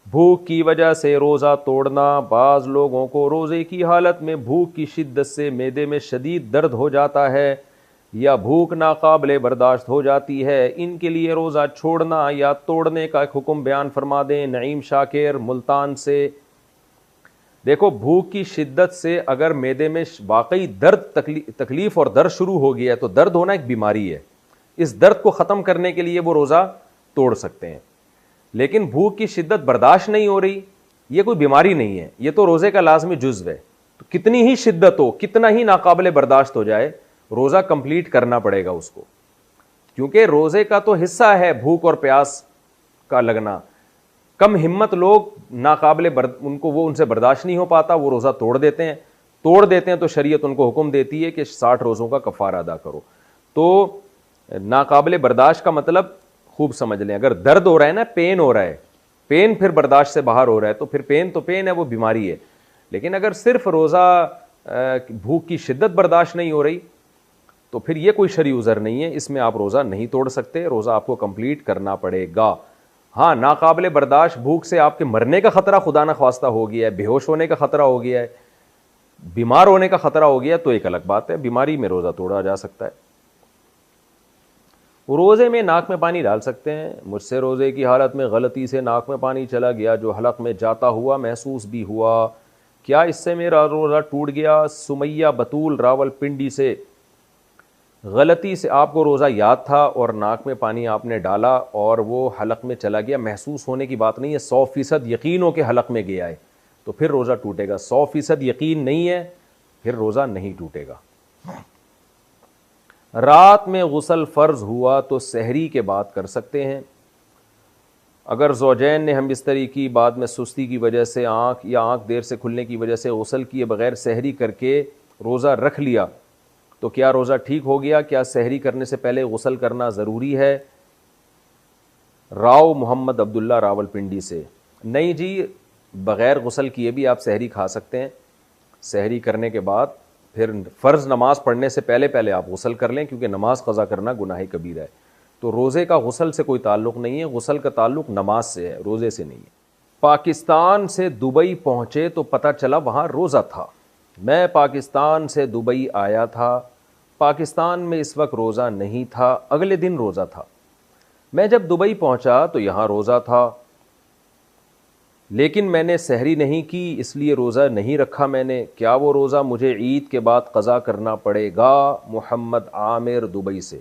भूख की वजह से रोज़ा तोड़ना। बाज़ लोगों को रोज़े की हालत में भूख की शिद्दत से मैदे में शदीद दर्द हो जाता है या भूख नाकाबिले बर्दाश्त हो जाती है, इनके लिए रोज़ा छोड़ना या तोड़ने का एक हुक्म बयान फरमा दें। नईम शाकिर मुल्तान से। देखो, भूख की शिद्दत से अगर मैदे में वाकई दर्द तकलीफ और दर्द शुरू हो गया है तो दर्द होना एक बीमारी है। इस दर्द को ख़त्म करने के लिए वो रोज़ा तोड़ सकते हैं। लेकिन भूख की शिद्दत बर्दाश्त नहीं हो रही, ये कोई बीमारी नहीं है, ये तो रोज़े का लाजमी जुज़्व है। तो कितनी ही शिद्दत हो, कितना ही नाकाबिले बर्दाश्त हो जाए, रोज़ा कंप्लीट करना पड़ेगा उसको, क्योंकि रोज़े का तो हिस्सा है भूख और प्यास का लगना। कम हिम्मत लोग नाकाबिले उनको वो उनसे बर्दाश्त नहीं हो पाता, वो रोज़ा तोड़ देते हैं तो शरीयत उनको हुक्म देती है कि 60 रोज़ों का कफ़ारा अदा करो। तो नाकाबिले बर्दाश्त का मतलब खूब समझ लें। अगर दर्द हो रहा है ना, पेन हो रहा है, पेन फिर बर्दाश्त से बाहर हो रहा है, तो फिर पेन तो पेन है, वो बीमारी है। लेकिन अगर सिर्फ रोज़ा भूख की शिद्दत बर्दाश्त नहीं हो रही तो फिर ये कोई शरई उज़र नहीं है, इसमें आप रोज़ा नहीं तोड़ सकते, रोज़ा आपको कंप्लीट करना पड़ेगा। हाँ, नाकाबिले बर्दाश्त भूख से आपके मरने का ख़तरा खुदा न ख्वास्ता हो गया है, बेहोश होने का ख़तरा हो गया है, बीमार होने का ख़तरा हो गया, तो एक अलग बात है, बीमारी में रोज़ा तोड़ा जा सकता है। रोज़े में नाक में पानी डाल सकते हैं। मुझसे रोज़े की हालत में गलती से नाक में पानी चला गया जो हलक में जाता हुआ महसूस भी हुआ, क्या इससे मेरा रोज़ा टूट गया? सुमैया बतूल रावलपिंडी से। गलती से आपको रोज़ा याद था और नाक में पानी आपने डाला और वो हलक में चला गया, महसूस होने की बात नहीं है, 100% यकीन हो कि हलक में गया है, तो फिर रोज़ा टूटेगा। 100% यकीन नहीं है, फिर रोज़ा नहीं टूटेगा। रात में गुस्ल फ़र्ज़ हुआ तो सहरी के बाद कर सकते हैं। अगर ज़ौजैन ने हमबिस्तरी की, बाद में सुस्ती की वजह से आँख देर से खुलने की वजह से गुस्ल किए बग़ैर सहरी करके रोज़ा रख लिया, तो क्या रोज़ा ठीक हो गया? क्या सहरी करने से पहले गुस्ल करना ज़रूरी है? राव मोहम्मद अब्दुल्ला रावलपिंडी से। नहीं जी, बग़ैर गुस्ल किए भी आप सहरी खा सकते हैं। सहरी करने के बाद फिर फ़र्ज़ नमाज़ पढ़ने से पहले आप गुस्ल कर लें, क्योंकि नमाज़ क़ज़ा करना गुनाह कबीरा है। तो रोज़े का गुस्ल से कोई ताल्लुक़ नहीं है, गुस्ल का ताल्लुक़ नमाज से है, रोज़े से नहीं है। पाकिस्तान से दुबई पहुँचे तो पता चला वहाँ रोज़ा था। मैं पाकिस्तान से दुबई आया था, पाकिस्तान में इस वक्त रोज़ा नहीं था, अगले दिन रोज़ा था। मैं जब दुबई पहुँचा तो यहाँ रोज़ा था, लेकिन मैंने सहरी नहीं की, इसलिए रोज़ा नहीं रखा मैंने। क्या वो रोज़ा मुझे ईद के बाद क़ज़ा करना पड़ेगा? मोहम्मद आमिर दुबई से।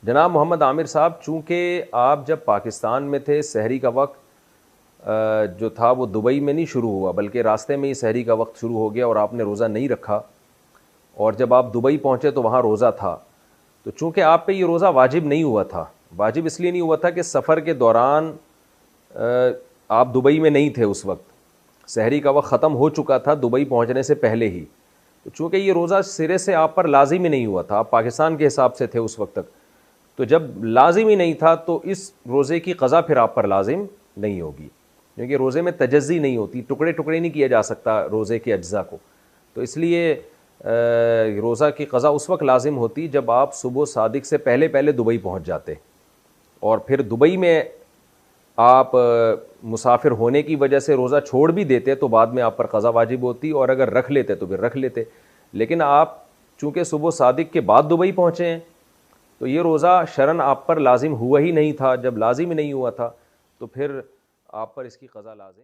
जनाब मोहम्मद आमिर साहब, चूँकि आप जब पाकिस्तान में थे, सहरी का वक्त जो था वो दुबई में नहीं शुरू हुआ, बल्कि रास्ते में ही सहरी का वक्त शुरू हो गया और आपने रोज़ा नहीं रखा, और जब आप दुबई पहुँचे तो वहाँ रोज़ा था। तो चूँकि आप पे ये रोज़ा वाजिब नहीं हुआ था, वाजिब इसलिए नहीं हुआ था कि सफ़र के दौरान आप दुबई में नहीं थे, उस वक्त सहरी का वक्त ख़त्म हो चुका था दुबई पहुँचने से पहले ही। तो चूँकि ये रोज़ा सिरे से आप पर लाजिम ही नहीं हुआ था, आप पाकिस्तान के हिसाब से थे उस वक्त तक, तो जब लाजिम ही नहीं था तो इस रोज़े की क़ज़ा फिर आप पर लाजिम नहीं होगी, क्योंकि रोज़े में तजज़ी नहीं होती, टुकड़े टुकड़े नहीं किया जा सकता रोज़े के अज्ज़ा को। तो इसलिए रोज़ा की क़ज़ा उस वक्त लाजिम होती जब आप सुबह सादिक से पहले दुबई पहुँच जाते, और फिर दुबई में आप मुसाफिर होने की वजह से रोज़ा छोड़ भी देते तो बाद में आप पर क़ज़ा वाजिब होती, और अगर रख लेते तो फिर रख लेते। लेकिन आप चूँकि सुबह सादिक के बाद दुबई पहुँचे हैं, तो ये रोज़ा शरन आप पर लाजिम हुआ ही नहीं था। जब लाजिम ही नहीं हुआ था तो फिर आप पर इसकी क़ज़ा लाजिम